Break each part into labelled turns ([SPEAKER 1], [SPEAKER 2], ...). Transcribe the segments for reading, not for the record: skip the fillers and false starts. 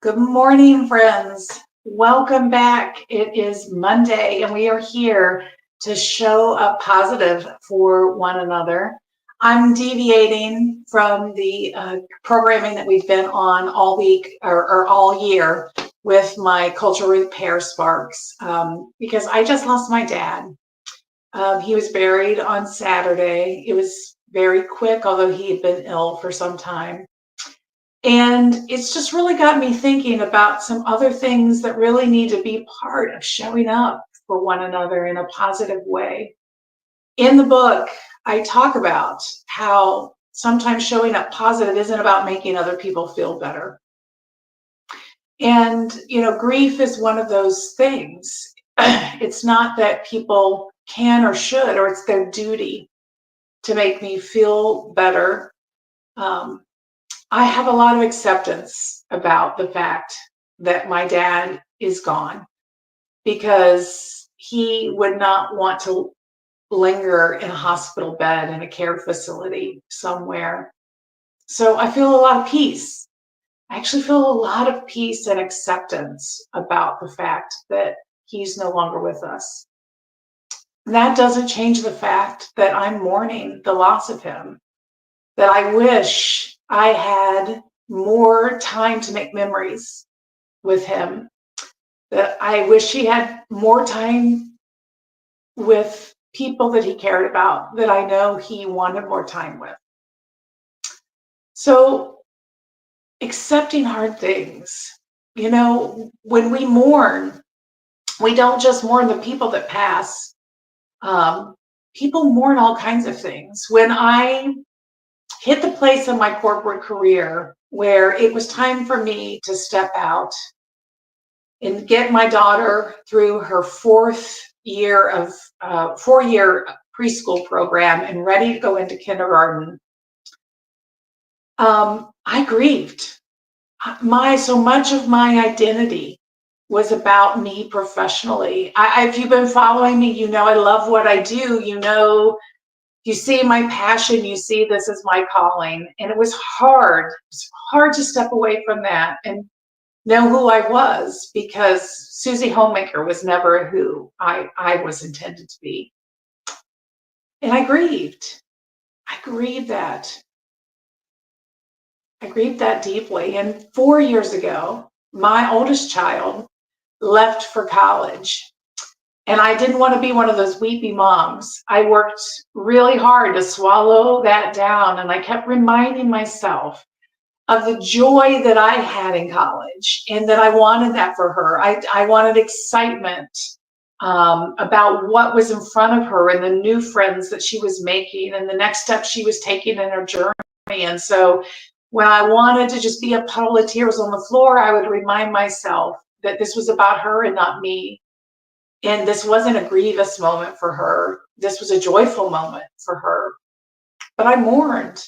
[SPEAKER 1] Good morning, friends. Welcome back. It is Monday, and we are here to show up positive for one another. I'm deviating from the programming that we've been on all week or all year with my Cultural Repair Sparks because I just lost my dad. He was buried on Saturday. It was very quick, although he had been ill for some time. And it's just really got me thinking about some other things that really need to be part of showing up for one another in a positive way. In the book, I talk about how sometimes showing up positive isn't about making other people feel better. And, grief is one of those things. It's not that people can or should, or it's their duty to make me feel better. I have a lot of acceptance about the fact that my dad is gone because he would not want to linger in a hospital bed in a care facility somewhere. So I feel a lot of peace. I actually feel a lot of peace and acceptance about the fact that he's no longer with us. That doesn't change the fact that I'm mourning the loss of him, that I wish I had more time to make memories with him, that I wish he had more time with people that he cared about, that I know he wanted more time with. So accepting hard things, when we mourn, we don't just mourn the people that pass. People mourn all kinds of things. When I hit the place in my corporate career where it was time for me to step out and get my daughter through her four-year preschool program and ready to go into kindergarten, I grieved. So much of my identity was about me professionally. If you've been following me, I love what I do. You see my passion, you see this is my calling. And it was hard. It was hard to step away from that and know who I was, because Susie Homemaker was never who I was intended to be. And I grieved. I grieved that. I grieved that deeply. And 4 years ago, my oldest child left for college. And I didn't want to be one of those weepy moms. I worked really hard to swallow that down. And I kept reminding myself of the joy that I had in college and that I wanted that for her. I wanted excitement about what was in front of her and the new friends that she was making and the next step she was taking in her journey. And so when I wanted to just be a puddle of tears on the floor, I would remind myself that this was about her and not me. And this wasn't a grievous moment for her. This was a joyful moment for her. But I mourned.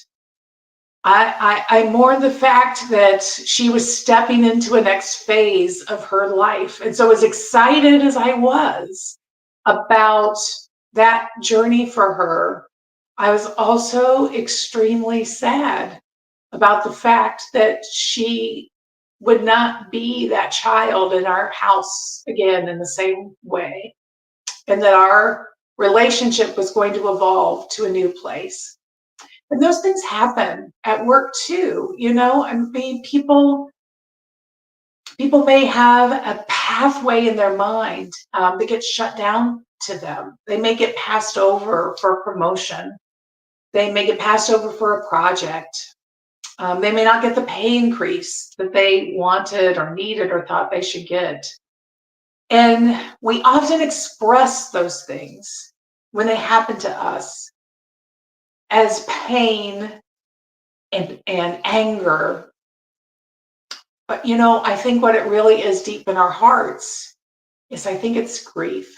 [SPEAKER 1] I mourned the fact that she was stepping into a next phase of her life. And so as excited as I was about that journey for her, I was also extremely sad about the fact that she would not be that child in our house again in the same way, and that our relationship was going to evolve to a new place. And those things happen at work too. I mean, people may have a pathway in their mind that gets shut down to them. They may get passed over for a promotion. They may get passed over for a project. They may not get the pay increase that they wanted or needed or thought they should get. And we often express those things when they happen to us as pain and anger. But I think what it really is deep in our hearts is, I think it's grief.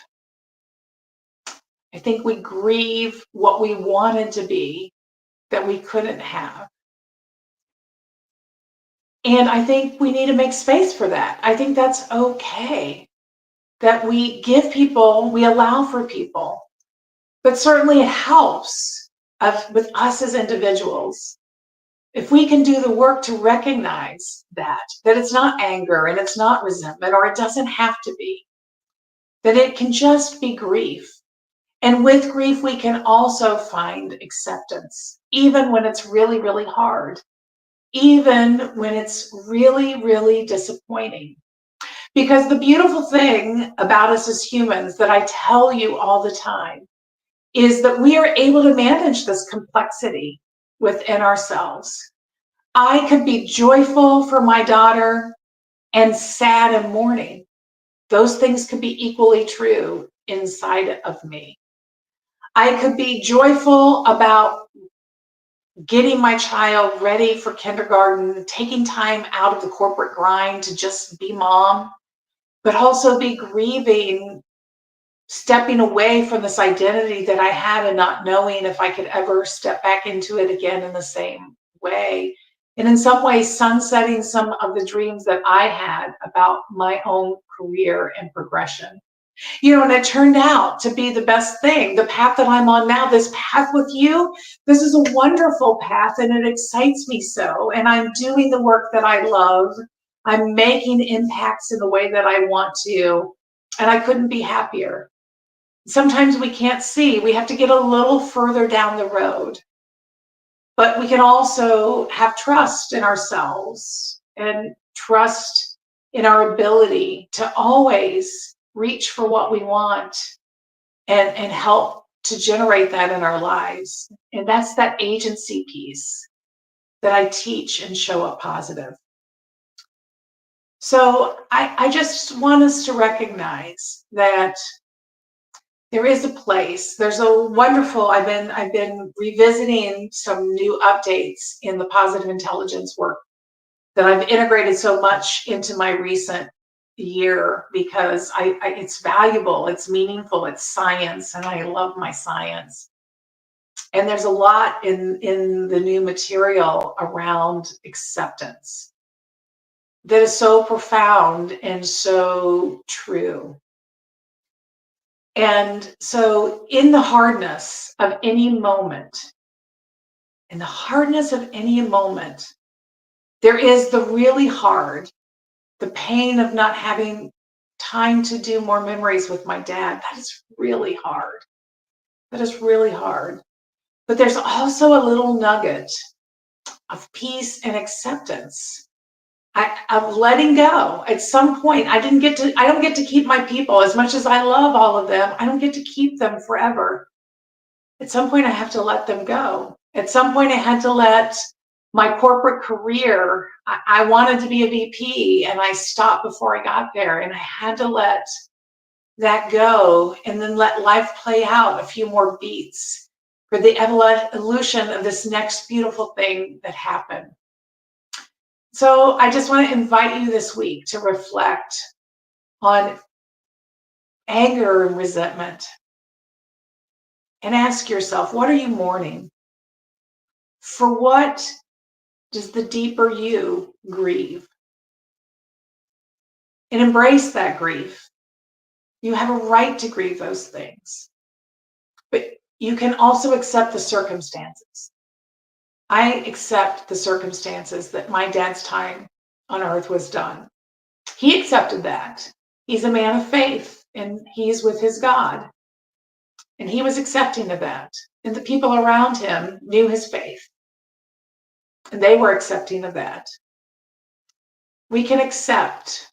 [SPEAKER 1] I think we grieve what we wanted to be that we couldn't have. And I think we need to make space for that. I think that's okay, that we give people, we allow for people. But certainly it helps with us as individuals If we can do the work to recognize that it's not anger and it's not resentment, or it doesn't have to be, that it can just be grief. And with grief, we can also find acceptance, even when it's really, really hard, even when it's really, really disappointing. Because the beautiful thing about us as humans that I tell you all the time is that we are able to manage this complexity within ourselves. I could be joyful for my daughter and sad and mourning. Those things could be equally true inside of me. I could be joyful about getting my child ready for kindergarten, taking time out of the corporate grind to just be mom, but also be grieving, stepping away from this identity that I had and not knowing if I could ever step back into it again in the same way. And in some ways, sunsetting some of the dreams that I had about my own career and progression. And it turned out to be the best thing. The path that I'm on now, this path with you, this is a wonderful path and it excites me so. And I'm doing the work that I love. I'm making impacts in the way that I want to. And I couldn't be happier. Sometimes we can't see. We have to get a little further down the road. But we can also have trust in ourselves and trust in our ability to always reach for what we want and help to generate that in our lives. And that's that agency piece that I teach and show up positive. So I just want us to recognize that there is a place. There's a wonderful, I've been revisiting some new updates in the positive intelligence work that I've integrated so much into my recent year because it's valuable, it's meaningful, it's science, and I love my science. And there's a lot in the new material around acceptance that is so profound and so true. And so in the hardness of any moment, in the hardness of any moment, there is the really hard, the pain of not having time to do more memories with my dad. That is really hard. That is really hard. But there's also a little nugget of peace and acceptance. Of letting go. At some point, I don't get to keep my people. As much as I love all of them, I don't get to keep them forever. At some point, I have to let them go. At some point, I had to let my corporate career, I wanted to be a VP and I stopped before I got there, and I had to let that go and then let life play out a few more beats for the evolution of this next beautiful thing that happened. So I just want to invite you this week to reflect on anger and resentment and ask yourself, what are you mourning? For what does the deeper you grieve? And embrace that grief. You have a right to grieve those things, but you can also accept the circumstances. I accept the circumstances that my dad's time on earth was done. He accepted that. He's a man of faith and he's with his God. And he was accepting of that. And the people around him knew his faith. And they were accepting of that. We can accept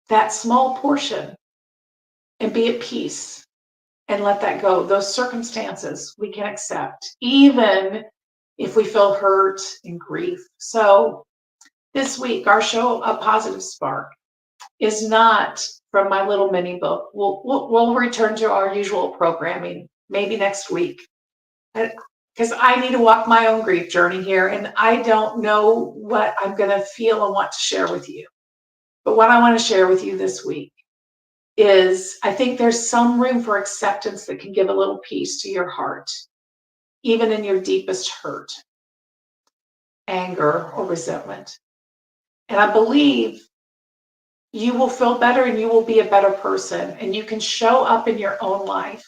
[SPEAKER 1] that small portion and be at peace and let that go. Those circumstances we can accept, even if we feel hurt and grief. So this week, our show, A Positive Spark, is not from my little mini book. We'll return to our usual programming maybe next week, because I need to walk my own grief journey here, and I don't know what I'm going to feel and want to share with you. But what I want to share with you this week is I think there's some room for acceptance that can give a little peace to your heart, even in your deepest hurt, anger, or resentment. And I believe you will feel better and you will be a better person, and you can show up in your own life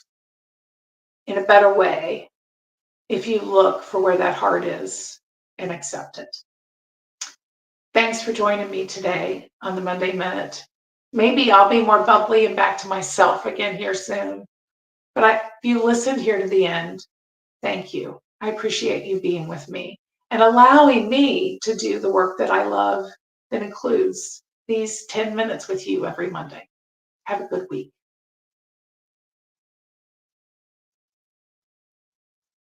[SPEAKER 1] in a better way if you look for where that heart is and accept it. Thanks for joining me today on the Monday Minute. Maybe I'll be more bubbly and back to myself again here soon. But if you listened here to the end, thank you. I appreciate you being with me and allowing me to do the work that I love that includes these 10 minutes with you every Monday. Have a good week.